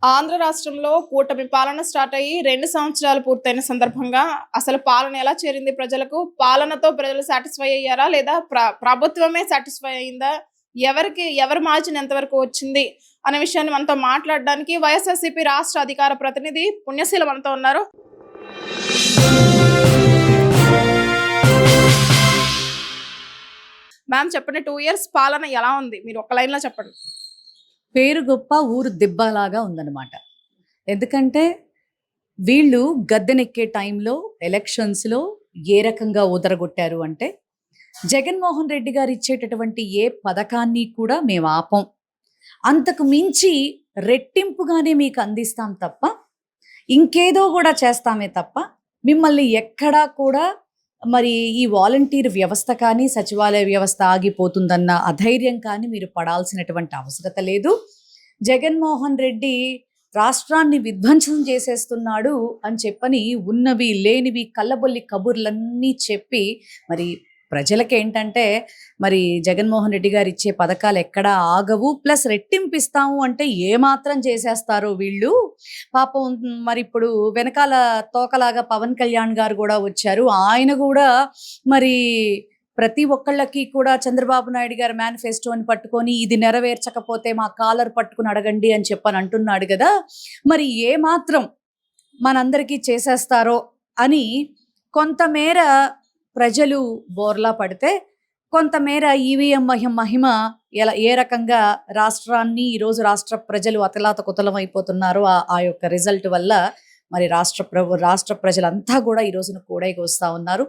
ఆంధ్ర రాష్ట్రంలో కూటమి పాలన స్టార్ట్ అయ్యి 2 సంవత్సరాలు పూర్తయిన సందర్భంగా అసలు పాలన ఎలా చేరింది ప్రజలకు? పాలనతో ప్రజలు సాటిస్ఫై అయ్యారా? లేదా ప్రభుత్వమే సాటిస్ఫై అయిందా? ఎవరి మార్జిన్ ఎంతవరకు వచ్చింది? అనే విషయాన్ని మనతో మాట్లాడడానికి వైఎస్ఆర్‌సీపీ రాష్ట్ర అధికార ప్రతినిధి పుణ్యశీల మనతో ఉన్నారు. మ్యామ్ చెప్పండి, 2 ఇయర్స్ పాలన ఎలా ఉంది? మీరు ఒక లైన్‌లో చెప్పండి. పేరు గొప్ప ఊరు దిబ్బలాగా ఉందన్నమాట. ఎందుకంటే వీళ్ళు గద్దెనెక్కే టైంలో ఎలక్షన్స్‌లో ఏ రకంగా ఊదరగొట్టారు అంటే, జగన్మోహన్ రెడ్డి గారు ఇచ్చేటటువంటి ఏ పథకాన్ని కూడా మేము ఆపం. అంతకు మించి రెట్టింపుగానే మీకు అందిస్తాం తప్ప, ఇంకేదో కూడా చేస్తామే తప్ప, మిమ్మల్ని ఎక్కడా కూడా మరి ఈ వాలంటీర్ వ్యవస్థ కానీ, సచివాలయ వ్యవస్థ ఆగిపోతుందన్న అధైర్యం కానీ మీరు పడాల్సినటువంటి అవసరత లేదు. జగన్మోహన్ రెడ్డి రాష్ట్రాన్ని విధ్వంసం చేసేస్తున్నాడు అని చెప్పని ఉన్నవి లేనివి కళ్ళబొల్లి కబుర్లన్నీ చెప్పి మరి ప్రజలకి ఏంటంటే మరి జగన్మోహన్ రెడ్డి గారు ఇచ్చే పథకాలు ఎక్కడా ఆగవు, ప్లస్ రెట్టింపిస్తాము అంటే ఏమాత్రం చేసేస్తారో వీళ్ళు. పాపం మరి ఇప్పుడు వెనకాల తోకలాగా పవన్ కళ్యాణ్ గారు కూడా వచ్చారు. ఆయన కూడా మరి ప్రతి ఒక్కళ్ళకి కూడా చంద్రబాబు నాయుడు గారు మేనిఫెస్టోని పట్టుకొని ఇది నెరవేర్చకపోతే మా కాలర్ పట్టుకుని అడగండి అని చెప్పని అంటున్నాడు కదా. మరి ఏ మాత్రం మనందరికీ చేసేస్తారో అని కొంతమేర ప్రజలు బోర్లా పడితే, కొంతమేర ఈవీఎం మహిమ ఏ రకంగా రాష్ట్రాన్ని ఈరోజు రాష్ట్ర ప్రజలు అతలాతకుతలం అయిపోతున్నారో ఆ యొక్క రిజల్ట్ వల్ల మరి రాష్ట్ర ప్రజలంతా కూడా ఈ రోజున కూడైకి వస్తూ ఉన్నారు.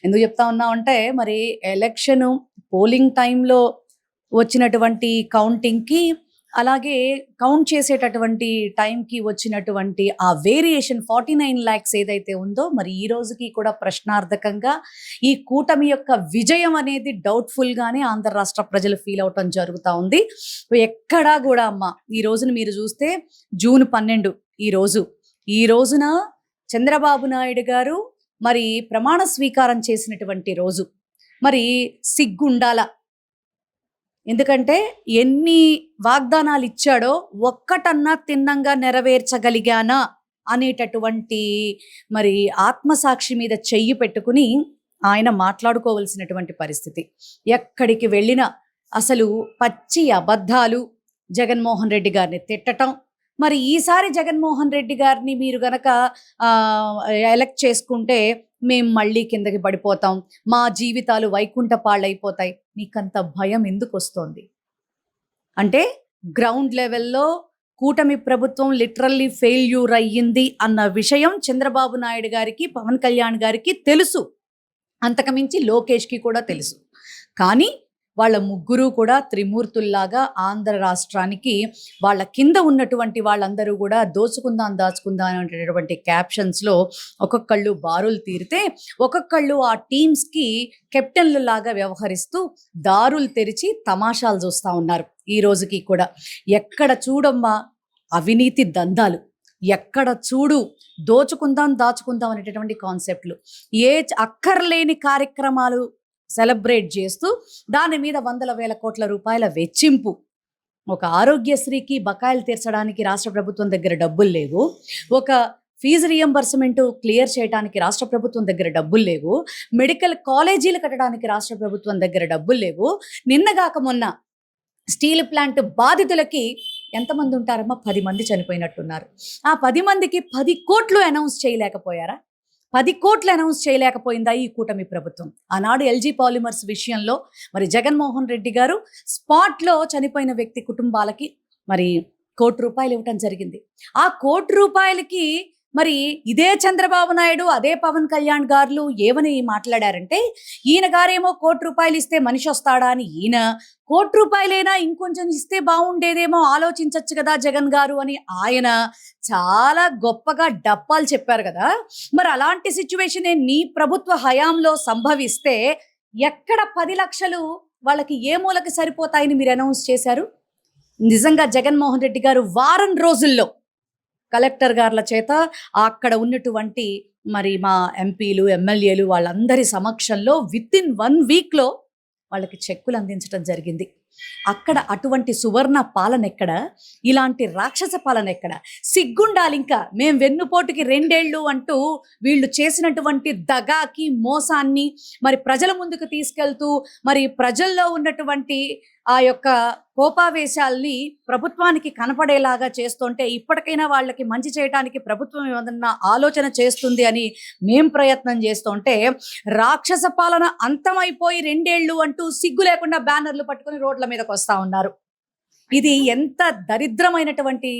ఎందుకు చెప్తా ఉన్నామంటే, మరి ఎలక్షన్ పోలింగ్ టైంలో వచ్చినటువంటి కౌంటింగ్కి, అలాగే కౌంట్ చేసేటటువంటి టైంకి వచ్చినటువంటి ఆ వేరియేషన్ 49 lakhs ఏదైతే ఉందో, మరి ఈ రోజుకి కూడా ప్రశ్నార్థకంగా ఈ కూటమి యొక్క విజయం అనేది డౌట్ఫుల్గానే ఆంధ్ర రాష్ట్ర ప్రజలు ఫీల్ అవటం జరుగుతూ ఉంది. ఎక్కడా కూడా అమ్మ ఈ రోజున మీరు చూస్తే జూన్ 12 ఈ రోజున చంద్రబాబు నాయుడు గారు మరి ప్రమాణ స్వీకారం చేసినటువంటి రోజు. మరి సిగ్గుండాల, ఎందుకంటే ఎన్ని వాగ్దానాలు ఇచ్చాడో ఒక్కటన్నా తిన్నంగా నెరవేర్చగలిగానా అనేటటువంటి మరి ఆత్మసాక్షి మీద చెయ్యి పెట్టుకుని ఆయన మాట్లాడుకోవలసినటువంటి పరిస్థితి. ఎక్కడికి వెళ్ళినా అసలు పచ్చి అబద్ధాలు, జగన్మోహన్ రెడ్డి గారిని తిట్టటం. మరి ఈసారి జగన్మోహన్ రెడ్డి గారిని మీరు గనక ఎలక్ట్ చేసుకుంటే మేము మళ్ళీ కిందకి పడిపోతాం, మా జీవితాలు వైకుంఠ పాళ్ళైపోతాయి. నీకంత భయం ఎందుకు వస్తోంది అంటే, గ్రౌండ్ లెవెల్లో కూటమి ప్రభుత్వం లిటరల్లీ ఫెయిల్యూర్ అయ్యింది అన్న విషయం చంద్రబాబు నాయుడు గారికి, పవన్ కళ్యాణ్ గారికి తెలుసు. అంతకుమించి లోకేష్కి కూడా తెలుసు. కానీ వాళ్ళ ముగ్గురు కూడా త్రిమూర్తుల్లాగా ఆంధ్ర రాష్ట్రానికి వాళ్ళ కింద ఉన్నటువంటి వాళ్ళందరూ కూడా దాచుకుందాం అనేటటువంటి క్యాప్షన్స్లో ఒక్కొక్కళ్ళు బారులు తీరితే, ఒక్కొక్కళ్ళు ఆ టీమ్స్కి కెప్టెన్లు లాగా వ్యవహరిస్తూ దారులు తెరిచి తమాషాలు చూస్తూ ఉన్నారు. ఈ రోజుకి కూడా ఎక్కడ చూడమ్మా అవినీతి దందాలు, ఎక్కడ చూడు దాచుకుందాం అనేటటువంటి కాన్సెప్ట్లు, ఏ అక్కర్లేని కార్యక్రమాలు సెలబ్రేట్ చేస్తూ దాని మీద 100,000 కోట్ల రూపాయల వెచ్చింపు. ఒక ఆరోగ్యశ్రీకి బకాయిలు తీర్చడానికి రాష్ట్ర ప్రభుత్వం దగ్గర డబ్బులు లేవు, ఒక ఫీజు రియంబర్స్మెంట్ క్లియర్ చేయడానికి రాష్ట్ర ప్రభుత్వం దగ్గర డబ్బులు లేవు, మెడికల్ కాలేజీలు కట్టడానికి రాష్ట్ర ప్రభుత్వం దగ్గర డబ్బులు లేవు. నిన్నగాక మొన్న స్టీల్ ప్లాంట్ బాధితులకి ఎంతమంది ఉంటారమ్మా? 10 మంది చనిపోయినట్టున్నారు. ఆ 10 మందికి 10 కోట్లు అనౌన్స్ చేయలేకపోయారా? 10 కోట్లు అనౌన్స్ చేయలేకపోయిందా ఈ కూటమి ప్రభుత్వం? ఆనాడు ఎల్జీ పాలిమర్స్ విషయంలో మరి జగన్మోహన్ రెడ్డి గారు స్పాట్లో చనిపోయిన వ్యక్తి కుటుంబాలకి మరి ₹1,00,00,000 ఇవ్వటం జరిగింది. ఆ ₹1,00,00,000కి మరి ఇదే చంద్రబాబు నాయుడు, అదే పవన్ కళ్యాణ్ గారు ఏమని మాట్లాడారంటే, ఈయన గారేమో ₹1,00,00,000 ఇస్తే మనిషి వస్తాడా అని ఈయన, ₹1,00,00,000 ఇంకొంచెం ఇస్తే బాగుండేదేమో ఆలోచించచ్చు కదా జగన్ గారు అని ఆయన చాలా గొప్పగా డప్పాలు చెప్పారు కదా. మరి అలాంటి సిచ్యువేషనే నీ ప్రభుత్వ హయాంలో సంభవిస్తే ఎక్కడ 10 లక్షలు వాళ్ళకి ఏ మూలకి సరిపోతాయని మీరు అనౌన్స్ చేశారు? నిజంగా జగన్మోహన్ రెడ్డి గారు వారం రోజుల్లో కలెక్టర్ గార్ల చేత అక్కడ ఉన్నటువంటి మరి మా ఎంపీలు, ఎమ్మెల్యేలు వాళ్ళందరి సమక్షంలో విత్ ఇన్ 1 వీక్లో వాళ్ళకి చెక్కులు అందించడం జరిగింది. అక్కడ అటువంటి సువర్ణ పాలన ఎక్కడ, ఇలాంటి రాక్షస పాలన ఎక్కడ? సిగ్గుండాలి ఇంకా. మేం వెన్నుపోటుకి 2 ఏళ్ళు అంటూ వీళ్ళు చేసినటువంటి దగాకి, మోసాన్ని మరి ప్రజల ముందుకు తీసుకెళ్తూ, మరి ప్రజల్లో ఉన్నటువంటి ఆ యొక్క కోపావేశాల్ని ప్రభుత్వానికి కనపడేలాగా చేస్తుంటే, ఇప్పటికైనా వాళ్ళకి మంచి చేయడానికి ప్రభుత్వం ఏమన్నా ఆలోచన చేస్తుంది అని మేం ప్రయత్నం చేస్తుంటే, రాక్షస పాలన అంతమైపోయి 2 ఏళ్ళు అంటూ సిగ్గు లేకుండా బ్యానర్లు పట్టుకొని రోడ్ల మీదకి వస్తా ఉన్నారు. ఇది ఎంత దరిద్రమైనటువంటి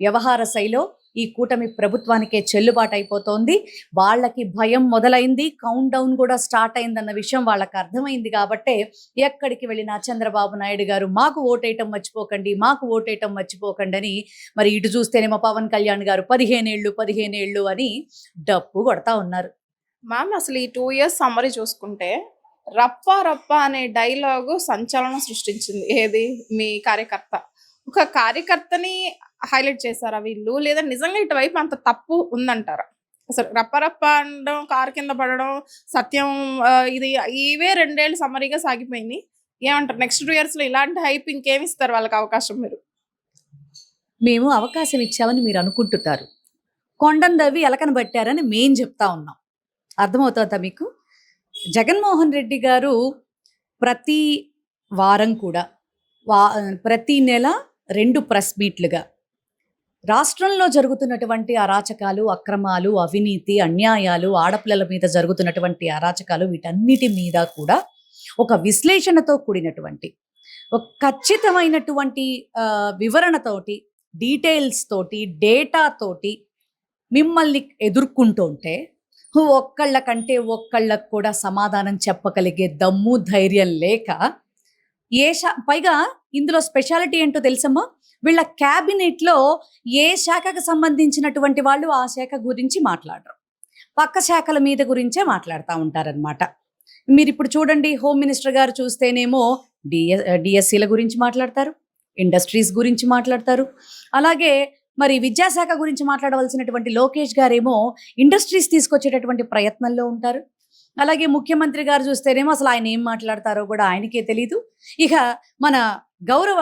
వ్యవహార శైలో ఈ కూటమి ప్రభుత్వానికే చెల్లుబాటు అయిపోతోంది. వాళ్ళకి భయం మొదలైంది, కౌంట్ డౌన్ కూడా స్టార్ట్ అయిందన్న విషయం వాళ్ళకి అర్థమైంది. కాబట్టే ఎక్కడికి వెళ్ళినా చంద్రబాబు నాయుడు గారు మాకు ఓటేయటం మర్చిపోకండి, మాకు ఓటేయటం మర్చిపోకండి అని, మరి ఇటు చూస్తేనేమో పవన్ కళ్యాణ్ గారు 15 ఏళ్ళు అని డప్పు కొడతా ఉన్నారు. మ్యామ్ అసలు ఈ 2 ఇయర్స్ సమ్మరీ చూసుకుంటే రప్ప రప్ప అనే డైలాగు సంచలనం సృష్టించింది. ఏది మీ కార్యకర్త, ఒక కార్యకర్తని హైలైట్ చేశారా వీళ్ళు, లేదా నిజంగా ఇటువైపు అంత తప్పు ఉందంటారా? అసలు రప్ప రప్ప అనడం, కారు కింద పడడం, సత్యం ఇది ఇవే 2 ఏళ్ళు సమ్మరీగా సాగిపోయింది. ఏమంటారు? నెక్స్ట్ 2 ఇయర్స్ లో ఇలాంటి హైప్ ఇంకేమి ఇస్తారు వాళ్ళకి అవకాశం? మీరు మేము అవకాశం ఇచ్చామని మీరు అనుకుంటున్నారు, కొండను దవ్వి ఎలకను పట్టారని మేం చెప్తా ఉన్నాం. అర్థమవుతుందా మీకు? జగన్మోహన్ రెడ్డి గారు ప్రతి వారం కూడా ప్రతి నెల 2 ప్రెస్ మీట్లుగా రాష్ట్రంలో జరుగుతున్నటువంటి అరాచకాలు, అక్రమాలు, అవినీతి, అన్యాయాలు, ఆడపిల్లల మీద జరుగుతున్నటువంటి అరాచకాలు, వీటన్నిటి మీద కూడా ఒక విశ్లేషణతో కూడినటువంటి, ఒక ఖచ్చితమైనటువంటి వివరణతోటి, డీటెయిల్స్ తోటి, డేటా తోటి మిమ్మల్ని ఎదుర్కొంటుంటే ఒక్కళ్ళకంటే ఒక్కళ్ళకు కూడా సమాధానం చెప్పగలిగే దమ్ము, ధైర్యం లేక పైగా ఇందులో స్పెషాలిటీ ఏంటో తెలుసమ్మా, వీళ్ళ క్యాబినెట్లో ఏ శాఖకు సంబంధించినటువంటి వాళ్ళు ఆ శాఖ గురించి మాట్లాడరు, పక్క శాఖల మీద గురించే మాట్లాడుతూ ఉంటారనమాట. మీరు ఇప్పుడు చూడండి, హోమ్ మినిస్టర్ గారు చూస్తేనేమో డిఎస్సీల గురించి మాట్లాడతారు, ఇండస్ట్రీస్ గురించి మాట్లాడతారు. అలాగే మరి విద్యాశాఖ గురించి మాట్లాడవలసినటువంటి లోకేష్ గారేమో ఇండస్ట్రీస్ తీసుకొచ్చేటటువంటి ప్రయత్నంలో ఉంటారు. అలాగే ముఖ్యమంత్రి గారు చూస్తేనేమో అసలు ఆయన ఏం మాట్లాడతారో కూడా ఆయనకే తెలీదు. ఇక మన గౌరవ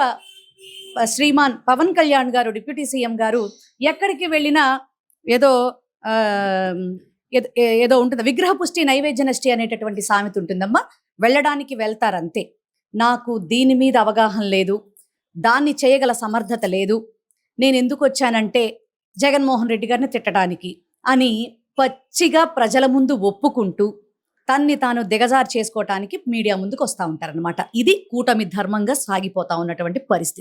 శ్రీమాన్ పవన్ కళ్యాణ్ గారు, డిప్యూటీ సీఎం గారు ఎక్కడికి వెళ్ళినా ఏదో ఏదో ఉంటుంది, విగ్రహ పుష్టి నైవేద్య నష్టి అనేటటువంటి సామెత ఉంటుందమ్మా. వెళ్ళడానికి వెళ్తారంతే. నాకు దీని మీద అవగాహన లేదు, దాన్ని చేయగల సమర్థత లేదు, నేను ఎందుకు వచ్చానంటే జగన్మోహన్ రెడ్డి గారిని తిట్టడానికి అని పచ్చిగా ప్రజల ముందు ఒప్పుకుంటూ తన్ని తాను దిగజారు చేసుకోవటానికి మీడియా ముందుకు వస్తూ ఉంటారనమాట. ఇది కూటమి ధర్మంగా సాగిపోతా ఉన్నటువంటి పరిస్థితి.